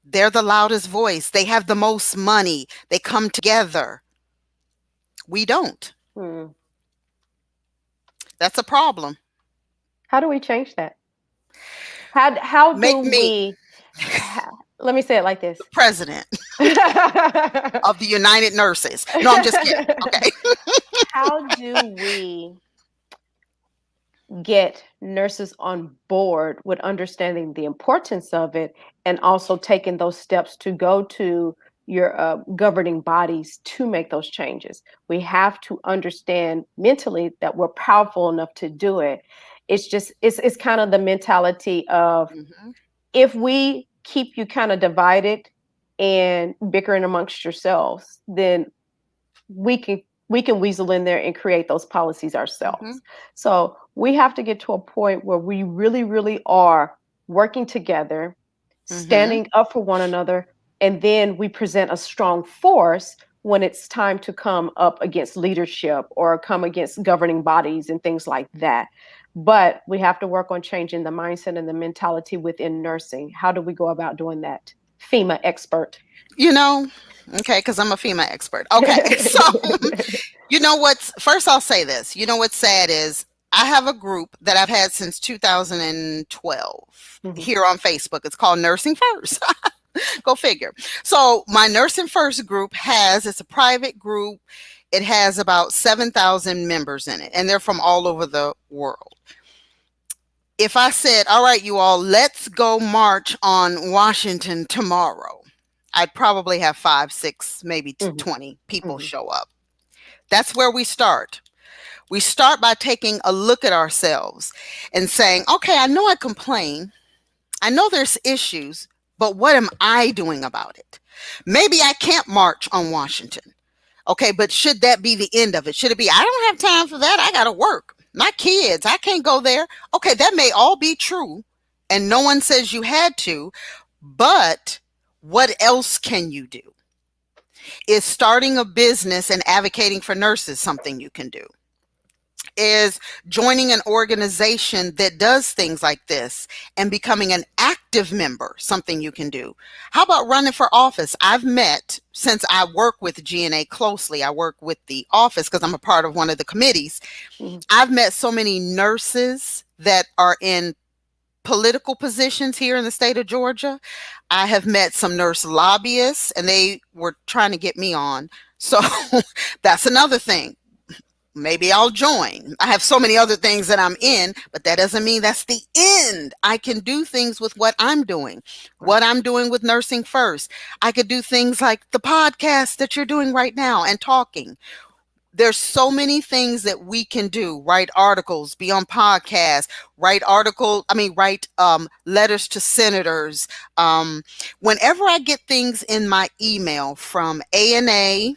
they're the loudest voice. They have the most money. They come together. We don't. That's a problem. How do we change that? How do we? Let me say it like this: the president of the United Nurses. No, I'm just kidding. Okay. How do we get nurses on board with understanding the importance of it, and also taking those steps to go to your governing bodies to make those changes? We have to understand mentally that we're powerful enough to do it. It's just it's kind of the mentality of if we keep you kind of divided and bickering amongst yourselves, then we can weasel in there and create those policies ourselves. So we have to get to a point where we really, really are working together, standing up for one another, and then we present a strong force when it's time to come up against leadership or come against governing bodies and things like that. But we have to work on changing the mindset and the mentality within nursing. How do we go about doing that? FEMA expert. Okay, because I'm a FEMA expert. Okay, so first I'll say this. What's sad is I have a group that I've had since 2012 here on Facebook. It's called Nursing First. Go figure. So my Nursing First group it's a private group. It has about 7,000 members in it, and they're from all over the world. If I said, all right, you all, let's go march on Washington tomorrow, I'd probably have 5, 6, maybe 20 people show up. That's where we start. We start by taking a look at ourselves and saying, okay, I know I complain. I know there's issues, but what am I doing about it? Maybe I can't march on Washington. Okay, but should that be the end of it? Should it be, I don't have time for that. I got to work. My kids, I can't go there. Okay, that may all be true. And no one says you had to, but what else can you do? Is starting a business and advocating for nurses something you can do? Is joining an organization that does things like this and becoming an active member something you can do? How about running for office? I've met, since I work with GNA closely, I work with the office because I'm a part of one of the committees. I've met so many nurses that are in political positions here in the state of Georgia. I have met some nurse lobbyists and they were trying to get me on. So that's another thing. maybe I'll join. I have so many other things that I'm in, but that doesn't mean that's the end. I can do things with what I'm doing, Right. what I'm doing with Nursing First. I could do things like the podcast that you're doing right now and talking. There's so many things that we can do. Write articles, be on podcasts, write letters to senators. Whenever I get things in my email from ANA,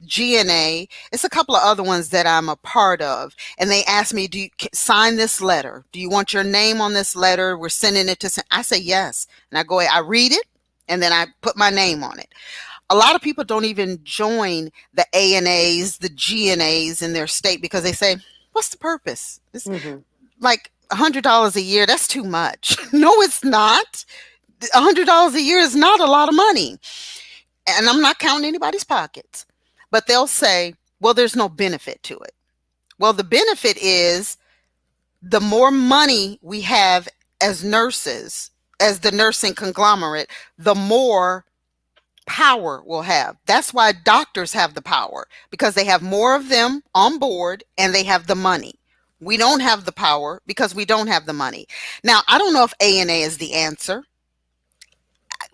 GNA, it's a couple of other ones that I'm a part of, and they ask me, do you sign this letter? Do you want your name on this letter? We're sending it to, I say yes. And I go, I read it, and then I put my name on it. A lot of people don't even join the ANAs, the GNAs in their state because they say, what's the purpose? It's like $100 a year. That's too much. No, it's not. $100 a year is not a lot of money. And I'm not counting anybody's pockets. But they'll say, well, there's no benefit to it. Well, the benefit is the more money we have as nurses, as the nursing conglomerate, the more power we'll have. That's why doctors have the power, because they have more of them on board and they have the money. We don't have the power because we don't have the money. Now, I don't know if ANA is the answer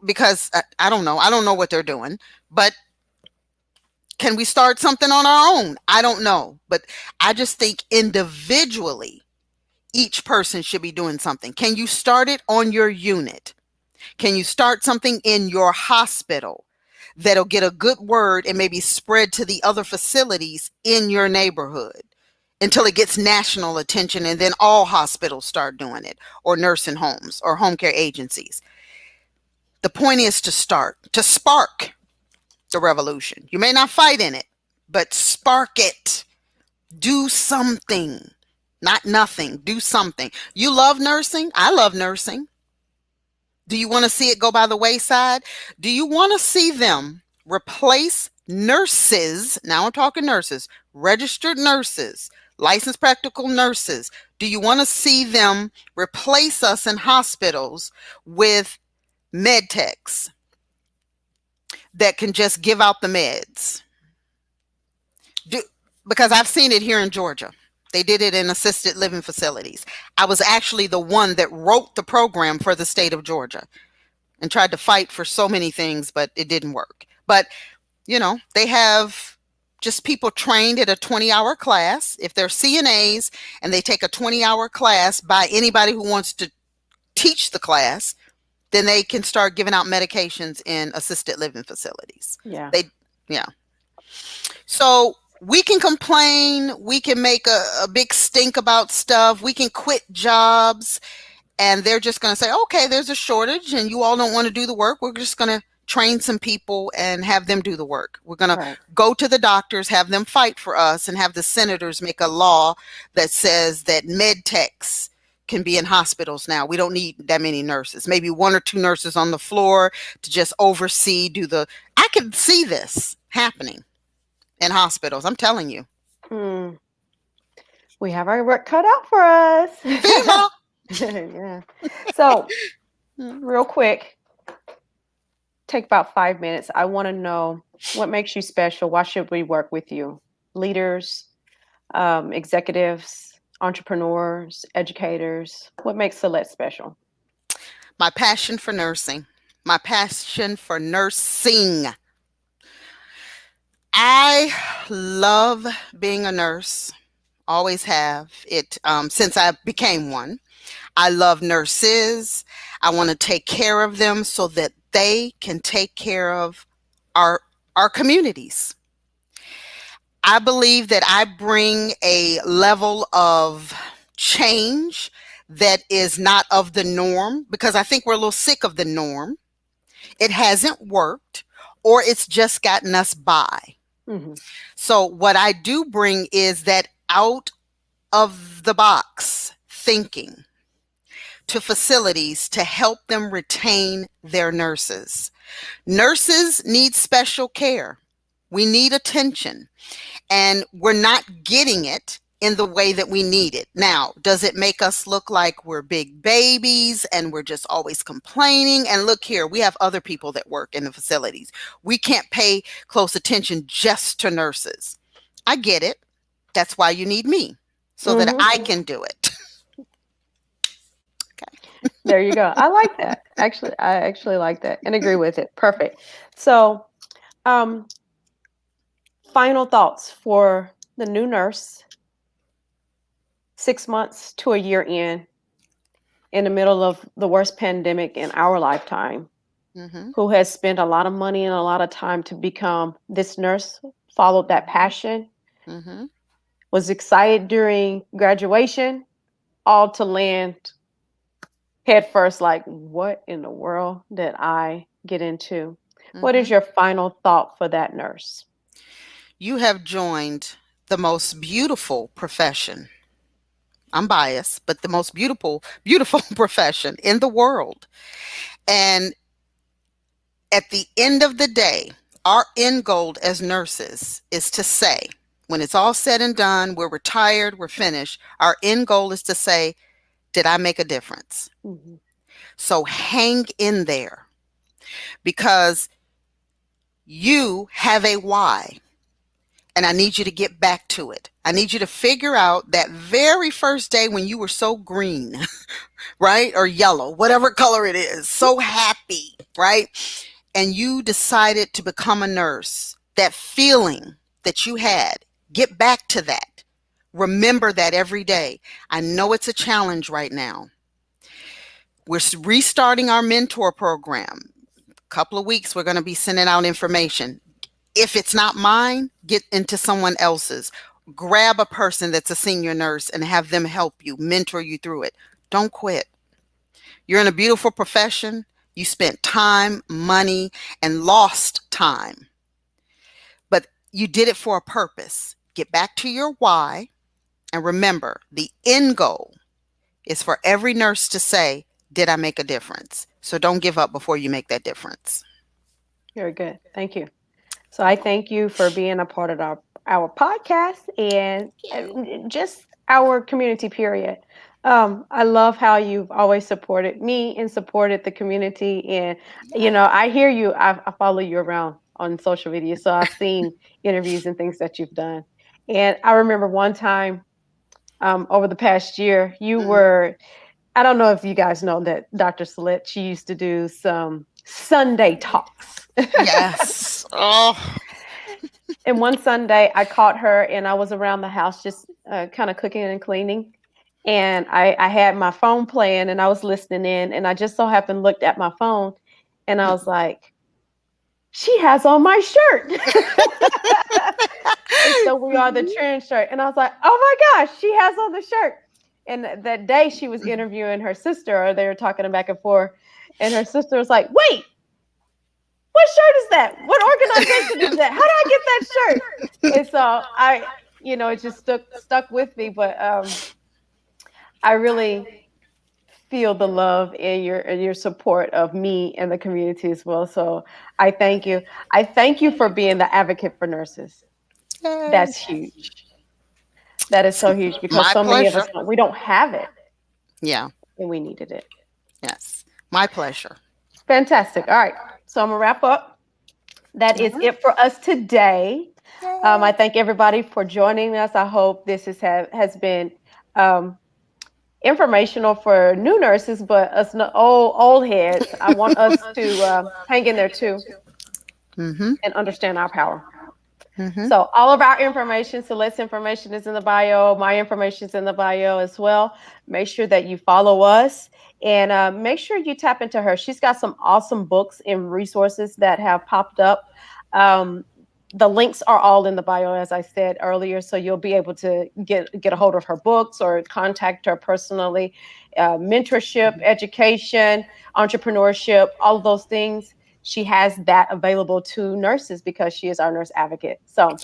because I don't know. I don't know what they're doing, but can we start something on our own? I don't know, but I just think individually, each person should be doing something. Can you start it on your unit? Can you start something in your hospital that'll get a good word and maybe spread to the other facilities in your neighborhood until it gets national attention, and then all hospitals start doing it, or nursing homes or home care agencies? The point is to start, to spark the revolution. You may not fight in it, but spark it. Do something, not nothing. Do something. You love nursing. I love nursing. Do you want to see it go by the wayside? Do you want to see them replace nurses? Now I'm talking nurses, registered nurses, licensed practical nurses. Do you want to see them replace us in hospitals with med techs that can just give out the meds? Because I've seen it here in Georgia. They did it in assisted living facilities. I was actually the one that wrote the program for the state of Georgia and tried to fight for so many things, but it didn't work. But, they have just people trained at a 20-hour class. If they're CNAs and they take a 20-hour class by anybody who wants to teach the class, then they can start giving out medications in assisted living facilities. Yeah. So we can complain, we can make a big stink about stuff, we can quit jobs, and they're just going to say, okay, there's a shortage and you all don't want to do the work. We're just going to train some people and have them do the work. We're going to go to the doctors, have them fight for us, and have the senators make a law that says that med techs can be in hospitals now. We don't need that many nurses, maybe 1 or 2 nurses on the floor to just oversee, I can see this happening in hospitals. I'm telling you. We have our work cut out for us. Femina. Yeah. So, real quick, take about 5 minutes. I want to know what makes you special. Why should we work with you? Leaders, executives, entrepreneurs, educators. What makes Sylette special? My passion for nursing. My passion for nursing. I love being a nurse. Always have it since I became one. I love nurses. I want to take care of them so that they can take care of our communities. I believe that I bring a level of change that is not of the norm, because I think we're a little sick of the norm. It hasn't worked, or it's just gotten us by. So what I do bring is that out of the box thinking to facilities to help them retain their nurses. Nurses need special care. We need attention, and we're not getting it in the way that we need it. Now, does it make us look like we're big babies and we're just always complaining? And look here, we have other people that work in the facilities. We can't pay close attention just to nurses. I get it. That's why you need me, so that I can do it. There you go. I like that. Actually, I actually like that and agree with it. Perfect. So, um, final thoughts for the new nurse, 6 months to a year in the middle of the worst pandemic in our lifetime, Mm-hmm. who has spent a lot of money and a lot of time to become this nurse, followed that passion, Mm-hmm. was excited during graduation, all to land head first, like, what in the world did I get into? What Mm-hmm. is your final thought for that nurse? You have joined the most beautiful profession. I'm biased, but the most beautiful profession in the world. And at the end of the day, our end goal as nurses is to say, when it's all said and done, we're retired, we're finished, our end goal is to say, did I make a difference? Mm-hmm. So hang in there, because you have a why. And I need you to get back to it. I need you to figure out that very first day when you were so green, right? Or yellow, whatever color it is, so happy, right? And you decided to become a nurse. That feeling that you had, get back to that. Remember that every day. I know it's a challenge right now. We're restarting our mentor program. A couple of weeks, we're going to be sending out information. If it's not mine, get into someone else's. Grab a person that's a senior nurse and have them help you, mentor you through it. Don't quit. You're in a beautiful profession. You spent time, money, and lost time. But you did it for a purpose. Get back to your why. And remember, the end goal is for every nurse to say, did I make a difference? So don't give up before you make that difference. Very good. Thank you. So I thank you for being a part of our podcast and just our community, period. I love how you've always supported me and supported the community. And, I hear you. I follow you around on social media. So I've seen interviews and things that you've done. And I remember one time over the past year, you were, I don't know if you guys know that Dr. Sylette, she used to do some Sunday talks. Yes. Oh. And one Sunday, I caught her, and I was around the house just kind of cooking and cleaning. And I had my phone playing, and I was listening in, and I just so happened looked at my phone, and I was like, she has on my shirt. And so we are the trend shirt. And I was like, oh my gosh, she has on the shirt. And that day she was interviewing her sister, or they were talking back and forth. And her sister was like, wait, what shirt is that? What organization is that? How do I get that shirt? And so it just stuck with me. But I really feel the love and your support of me and the community as well. So I thank you. I thank you for being the advocate for nurses. Yay. That's huge. That is so huge because My so many of us pleasure. we don't have it Yeah. and we needed it. Yes. My pleasure. Fantastic. All right. So I'm gonna wrap up. That is it for us today. I thank everybody for joining us. I hope this has been informational for new nurses, but us old heads, I want us to hang in there too and understand our power. So all of our information, Sylette's information is in the bio. My information is in the bio as well. Make sure that you follow us and make sure you tap into her. She's got some awesome books and resources that have popped up. The links are all in the bio, as I said earlier, so you'll be able to get a hold of her books or contact her personally. Mentorship, education, entrepreneurship, all of those things. She has that available to nurses because she is our nurse advocate. So,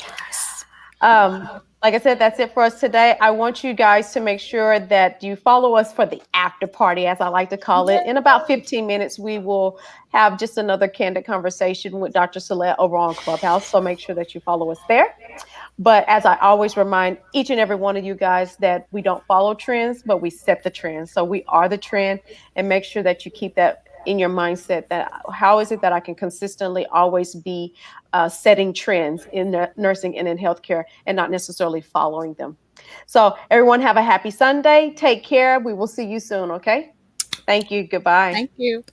like I said, that's it for us today. I want you guys to make sure that you follow us for the after party, as I like to call it. In about 15 minutes, we will have just another candid conversation with Dr. Sylette over on Clubhouse. So make sure that you follow us there. But as I always remind each and every one of you guys that we don't follow trends, but we set the trend. So we are the trend, and make sure that you keep that in your mindset that how is it that I can consistently always be setting trends in nursing and in healthcare and not necessarily following them. So everyone have a happy Sunday. Take care. We will see you soon. Okay. Thank you. Goodbye. Thank you.